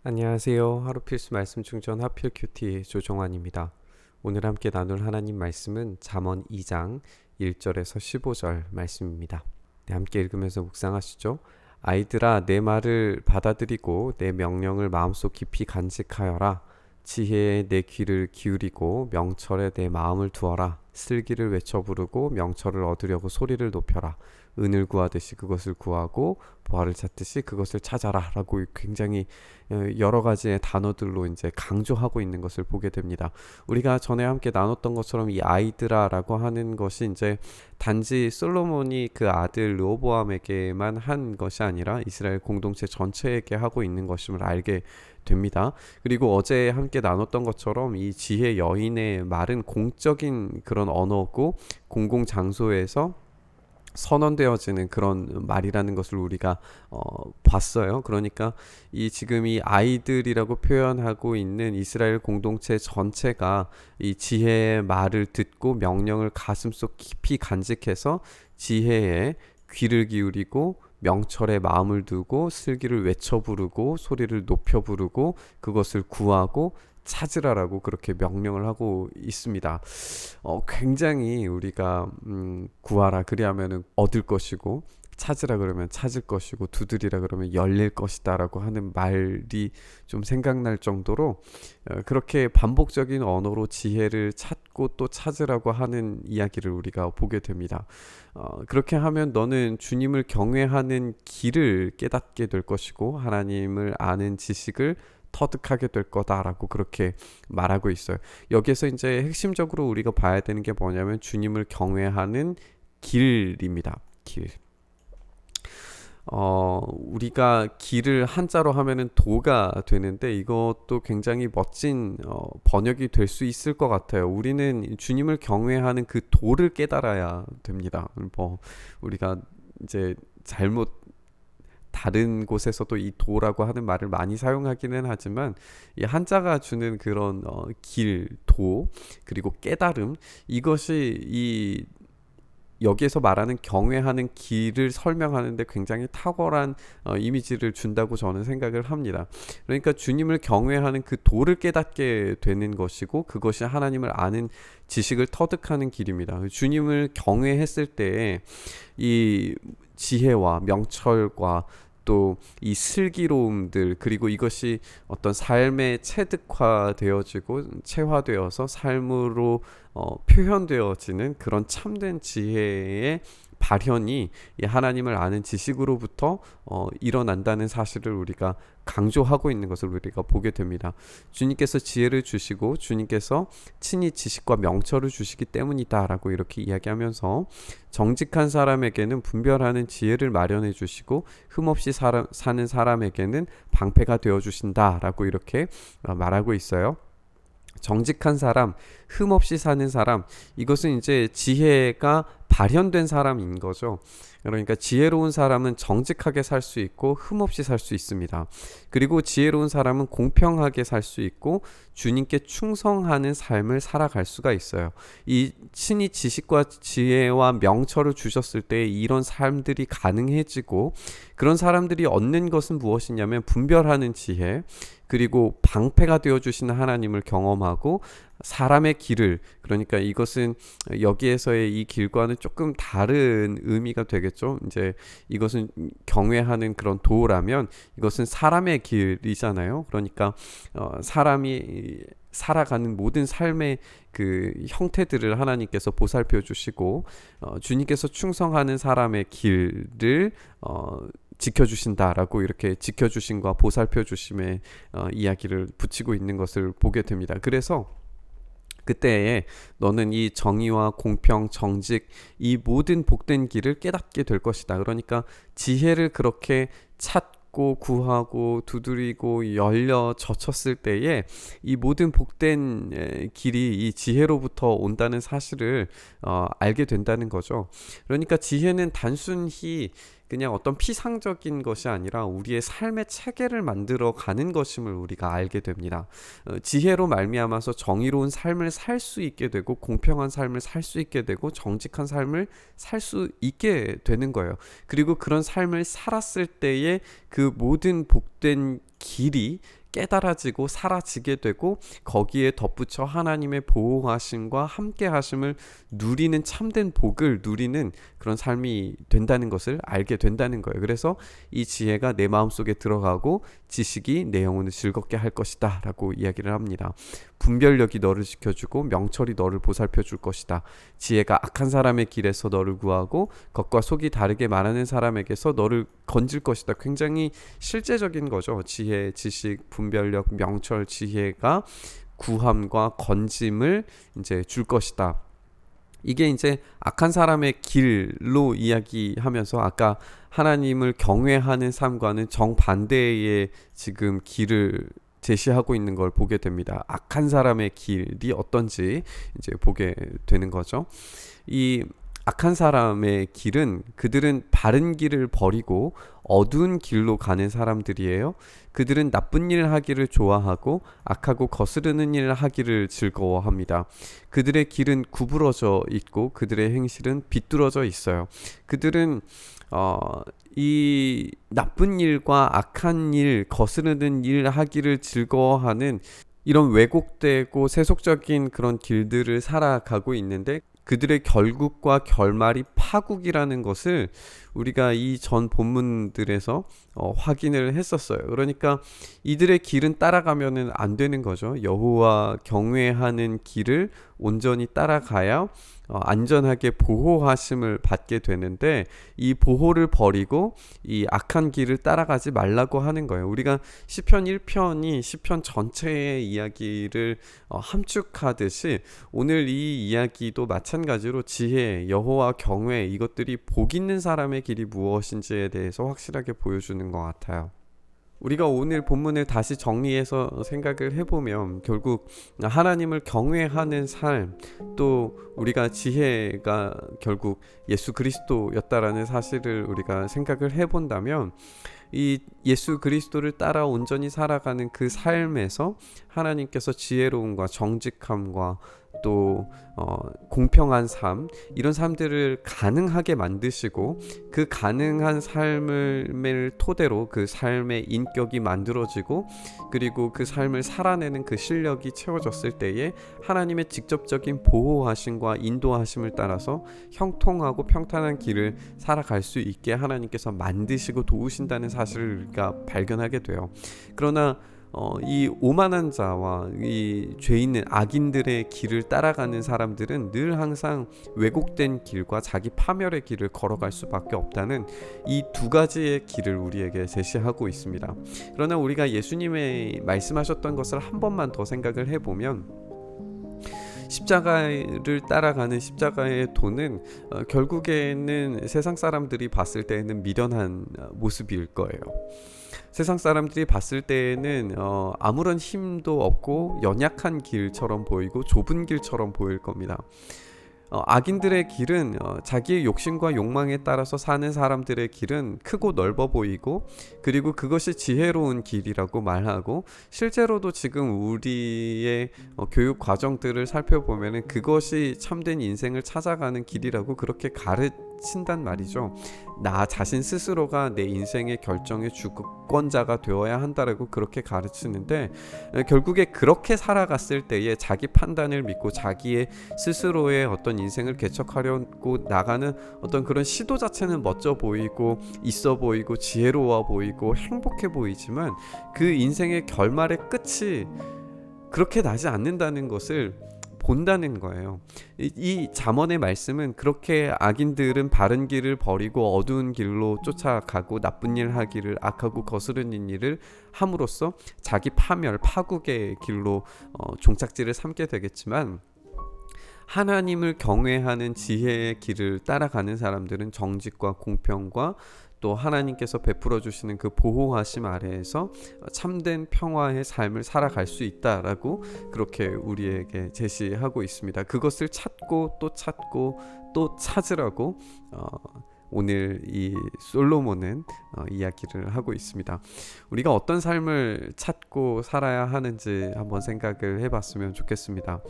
안녕하세요. 하루 필수 말씀 충전 하필 큐티 조정환입니다. 오늘 함께 나눌 하나님 말씀은 잠언 2장 1절에서 15절 말씀입니다. 네, 함께 읽으면서 묵상하시죠. 아이들아, 내 말을 받아들이고 내 명령을 마음속 깊이 간직하여라. 지혜에 내 귀를 기울이고 명철에 내 마음을 두어라. 슬기를 외쳐 부르고 명철을 얻으려고 소리를 높여라. 은을 구하듯이 그것을 구하고 보화를 찾듯이 그것을 찾아라 라고 굉장히 여러 가지의 단어들로 이제 강조하고 있는 것을 보게 됩니다. 우리가 전에 함께 나눴던 것처럼 이 아이드라라고 하는 것이 이제 단지 솔로몬이 그 아들 르호보암에게만 한 것이 아니라 이스라엘 공동체 전체에게 하고 있는 것임을 알게 됩니다. 그리고 어제 함께 나눴던 것처럼 이 지혜 여인의 말은 공적인 그런 언어고 공공 장소에서 선언되어지는 그런 말이라는 것을 우리가 봤어요. 그러니까 이 지금 이 아이들이라고 표현하고 있는 이스라엘 공동체 전체가 이 지혜의 말을 듣고 명령을 가슴속 깊이 간직해서 지혜에 귀를 기울이고 명철에 마음을 두고 슬기를 외쳐 부르고 소리를 높여 부르고 그것을 구하고 찾으라라고 그렇게 명령을 하고 있습니다. 굉장히 우리가 구하라 그리하면은 얻을 것이고 찾으라 그러면 찾을 것이고 두드리라 그러면 열릴 것이다라고 하는 말이 좀 생각날 정도로 그렇게 반복적인 언어로 지혜를 찾고 또 찾으라고 하는 이야기를 우리가 보게 됩니다. 그렇게 하면 너는 주님을 경외하는 길을 깨닫게 될 것이고 하나님을 아는 지식을 터득하게 될 거다라고 그렇게 말하고 있어요. 여기에서 이제 핵심적으로 우리가 봐야 되는 게 뭐냐면 주님을 경외하는 길입니다. 길. 우리가 길을 한자로 하면은 도가 되는데 이것도 굉장히 멋진 번역이 될 수 있을 것 같아요. 우리는 주님을 경외하는 그 도를 깨달아야 됩니다. 뭐 우리가 이제 잘못 다른 곳에서도 이 도라고 하는 말을 많이 사용하기는 하지만 이 한자가 주는 그런 길, 도, 그리고 깨달음 이것이 이 여기에서 말하는 경외하는 길을 설명하는데 굉장히 탁월한 이미지를 준다고 저는 생각을 합니다. 그러니까 주님을 경외하는 그 도를 깨닫게 되는 것이고 그것이 하나님을 아는 지식을 터득하는 길입니다. 주님을 경외했을 때에 이 지혜와 명철과 또 이 슬기로움들 그리고 이것이 어떤 삶의 체득화되어지고 체화되어서 삶으로 표현되어지는 그런 참된 지혜의 발현이 이 하나님을 아는 지식으로부터 일어난다는 사실을 우리가 강조하고 있는 것을 우리가 보게 됩니다. 주님께서 지혜를 주시고 주님께서 친히 지식과 명철을 주시기 때문이다라고 이렇게 이야기하면서 정직한 사람에게는 분별하는 지혜를 마련해 주시고 흠없이 사는 사람에게는 방패가 되어 주신다라고 이렇게 말하고 있어요. 정직한 사람, 흠없이 사는 사람, 이것은 이제 지혜가 발현된 사람인 거죠. 그러니까 지혜로운 사람은 정직하게 살 수 있고 흠없이 살 수 있습니다. 그리고 지혜로운 사람은 공평하게 살 수 있고 주님께 충성하는 삶을 살아갈 수가 있어요. 이 친히 지식과 지혜와 명철을 주셨을 때 이런 삶들이 가능해지고 그런 사람들이 얻는 것은 무엇이냐면 분별하는 지혜, 그리고 방패가 되어 주시는 하나님을 경험하고 사람의 길을, 그러니까 이것은 여기에서의 이 길과는 조금 다른 의미가 되겠죠. 이제 이것은 경외하는 그런 도라면 이것은 사람의 길이잖아요. 그러니까 사람이 살아가는 모든 삶의 그 형태들을 하나님께서 보살펴 주시고 주님께서 충성하는 사람의 길을 지켜주신다라고 이렇게 지켜주심과 보살펴 주심의 이야기를 붙이고 있는 것을 보게 됩니다. 그래서 그때에 너는 이 정의와 공평, 정직 이 모든 복된 길을 깨닫게 될 것이다. 그러니까 지혜를 그렇게 찾고 구하고 두드리고 열려 젖혔을 때에 이 모든 복된 길이 이 지혜로부터 온다는 사실을 알게 된다는 거죠. 그러니까 지혜는 단순히 그냥 어떤 피상적인 것이 아니라 우리의 삶의 체계를 만들어 가는 것임을 우리가 알게 됩니다. 지혜로 말미암아서 정의로운 삶을 살 수 있게 되고 공평한 삶을 살 수 있게 되고 정직한 삶을 살 수 있게 되는 거예요. 그리고 그런 삶을 살았을 때에 그 모든 복된 길이 깨달아지고 사라지게 되고 거기에 덧붙여 하나님의 보호하심과 함께하심을 누리는 참된 복을 누리는 그런 삶이 된다는 것을 알게 된다는 거예요. 그래서 이 지혜가 내 마음속에 들어가고 지식이 내 영혼을 즐겁게 할 것이다 라고 이야기를 합니다. 분별력이 너를 지켜주고 명철이 너를 보살펴 줄 것이다. 지혜가 악한 사람의 길에서 너를 구하고 겉과 속이 다르게 말하는 사람에게서 너를 건질 것이다. 굉장히 실제적인 거죠. 지혜, 지식, 분별력, 명철, 지혜가 구함과 건짐을 이제 줄 것이다. 이게 이제 악한 사람의 길로 이야기하면서 아까 하나님을 경외하는 삶과는 정반대의 지금 길을 제시하고 있는 걸 보게 됩니다. 악한 사람의 길이 어떤지 이제 보게 되는 거죠. 이 악한 사람의 길은 그들은 바른 길을 버리고 어두운 길로 가는 사람들이에요. 그들은 나쁜 일 하기를 좋아하고 악하고 거스르는 일 하기를 즐거워합니다. 그들의 길은 구부러져 있고 그들의 행실은 비뚤어져 있어요. 그들은 이 나쁜 일과 악한 일, 거스르는 일 하기를 즐거워하는 이런 왜곡되고 세속적인 그런 길들을 살아가고 있는데 그들의 결국과 결말이 파국이라는 것을 우리가 이 전 본문들에서 확인을 했었어요. 그러니까 이들의 길은 따라가면은 안 되는 거죠. 여호와 경외하는 길을 온전히 따라가야 안전하게 보호하심을 받게 되는데 이 보호를 버리고 이 악한 길을 따라가지 말라고 하는 거예요. 우리가 시편 1편이 시편 전체의 이야기를 함축하듯이 오늘 이 이야기도 마찬가지로 지혜, 여호와 경외 이것들이 복 있는 사람의 길이 무엇인지에 대해서 확실하게 보여주는 것 같아요. 우리가 오늘 본문을 다시 정리해서 생각을 해보면 결국 하나님을 경외하는 삶, 또 우리가 지혜가 결국 예수 그리스도였다라는 사실을 우리가 생각을 해본다면 이 예수 그리스도를 따라 온전히 살아가는 그 삶에서 하나님께서 지혜로움과 정직함과 또 공평한 삶 이런 삶들을 가능하게 만드시고 그 가능한 삶을 토대로 그 삶의 인격이 만들어지고 그리고 그 삶을 살아내는 그 실력이 채워졌을 때에 하나님의 직접적인 보호하심과 인도하심을 따라서 형통하고 평탄한 길을 살아갈 수 있게 하나님께서 만드시고 도우신다는 사실을 우리가 발견하게 돼요. 그러나 이 오만한 자와 이 죄 있는 악인들의 길을 따라가는 사람들은 늘 항상 왜곡된 길과 자기 파멸의 길을 걸어갈 수밖에 없다는 이 두 가지의 길을 우리에게 제시하고 있습니다. 그러나 우리가 예수님의 말씀하셨던 것을 한 번만 더 생각을 해보면 십자가를 따라가는 십자가의 도는 결국에는 세상 사람들이 봤을 때에는 미련한 모습일 거예요. 세상 사람들이 봤을 때에는 아무런 힘도 없고 연약한 길처럼 보이고 좁은 길처럼 보일 겁니다. 악인들의 길은 자기의 욕심과 욕망에 따라서 사는 사람들의 길은 크고 넓어 보이고 그리고 그것이 지혜로운 길이라고 말하고 실제로도 지금 우리의 교육 과정들을 살펴보면 그것이 참된 인생을 찾아가는 길이라고 그렇게 가르친단 말이죠. 나 자신 스스로가 내 인생의 결정의 주권자가 되어야 한다라고 그렇게 가르치는데 결국에 그렇게 살아갔을 때에 자기 판단을 믿고 자기의 스스로의 어떤 인생을 개척하려고 나가는 어떤 그런 시도 자체는 멋져 보이고 있어 보이고 지혜로워 보이고 행복해 보이지만 그 인생의 결말의 끝이 그렇게 나지 않는다는 것을 본다는 거예요. 이 잠언의 말씀은 그렇게 악인들은 바른 길을 버리고 어두운 길로 쫓아가고 나쁜 일 하기를 악하고 거스르는 일을 함으로써 자기 파멸 파국의 길로 종착지를 삼게 되겠지만 하나님을 경외하는 지혜의 길을 따라가는 사람들은 정직과 공평과 또 하나님께서 베풀어 주시는 그 보호하심 아래에서 참된 평화의 삶을 살아갈 수 있다라고 그렇게 우리에게 제시하고 있습니다. 그것을 찾고 또 찾으라고 오늘 이 솔로몬은 이야기를 하고 있습니다. 우리가 어떤 삶을 찾고 살아야 하는지 한번 생각을 해봤으면 좋겠습니다.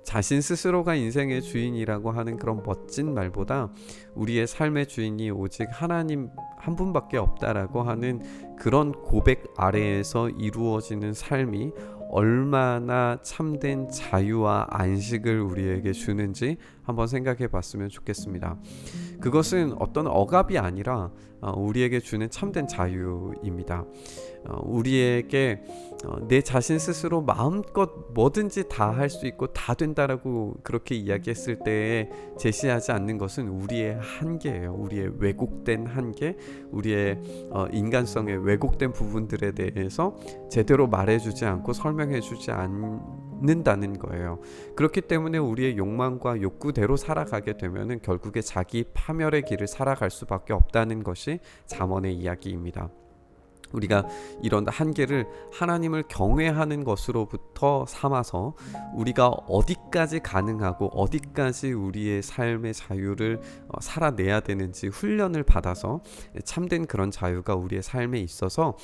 자신 스스로가 인생의 주인이라고 하는 그런 멋진 말보다 우리의 삶의 주인이 오직 하나님 한 분밖에 없다라고 하는 그런 고백 아래에서 이루어지는 삶이 얼마나 참된 자유와 안식을 우리에게 주는지 한번 생각해 봤으면 좋겠습니다. 그것은 어떤 억압이 아니라 우리에게 주는 참된 자유입니다. 우리에게 내 자신 스스로 마음껏 뭐든지 다 할 수 있고 다 된다라고 그렇게 이야기했을 때에 제시하지 않는 것은 우리의 한계예요. 우리의 왜곡된 한계, 우리의 인간성의 왜곡된 부분들에 대해서 제대로 말해주지 않고 설명해주지 않는다는 거예요. 그렇기 때문에 우리의 욕망과 욕구대로 살아가게 되면은 결국에 자기 파멸의 길을 살아갈 수밖에 없다는 것이 잠언의 이야기입니다. 우리가 이런 한계를 하나님을 경외하는 것으로부터 삼아서 우리가 어디까지 가능하고 어디까지 우리의 삶의 자유를 살아내야 되는지 훈련을 받아서 참된 그런 자유가 우리의 삶에 있어서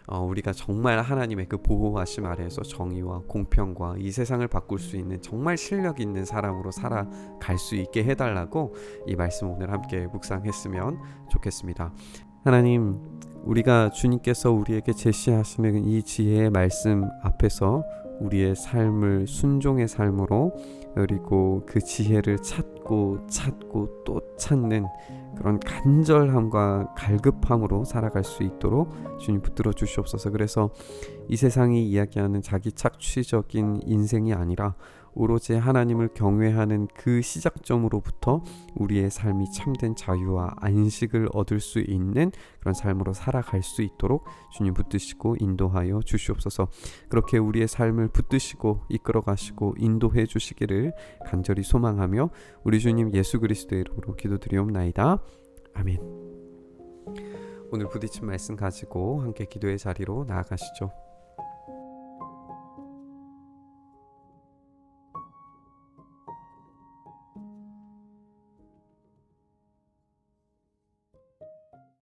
우리가 정말 하나님의 그 보호하심 아래에서 정의와 공평과 이 세상을 바꿀 수 있는 정말 실력 있는 사람으로 살아갈 수 있게 해달라고 이 말씀 오늘 함께 묵상했으면 좋겠습니다. 하나님, 우리가 주님께서 우리에게 제시하시는 이 지혜의 말씀 앞에서 우리의 삶을 순종의 삶으로, 그리고 그 지혜를 찾고 또 찾는 그런 간절함과 갈급함으로 살아갈 수 있도록 주님 붙들어 주시옵소서. 그래서 이 세상이 이야기하는 자기 착취적인 인생이 아니라 오로지 하나님을 경외하는 그 시작점으로부터 우리의 삶이 참된 자유와 안식을 얻을 수 있는 그런 삶으로 살아갈 수 있도록 주님 붙드시고 인도하여 주시옵소서. 그렇게 우리의 삶을 붙드시고 이끌어 가시고 인도해 주시기를 간절히 소망하며 우리 주님 예수 그리스도의 이름으로 기도드리옵나이다. 아멘. 오늘 부딪힌 말씀 가지고 함께 기도의 자리로 나아가시죠.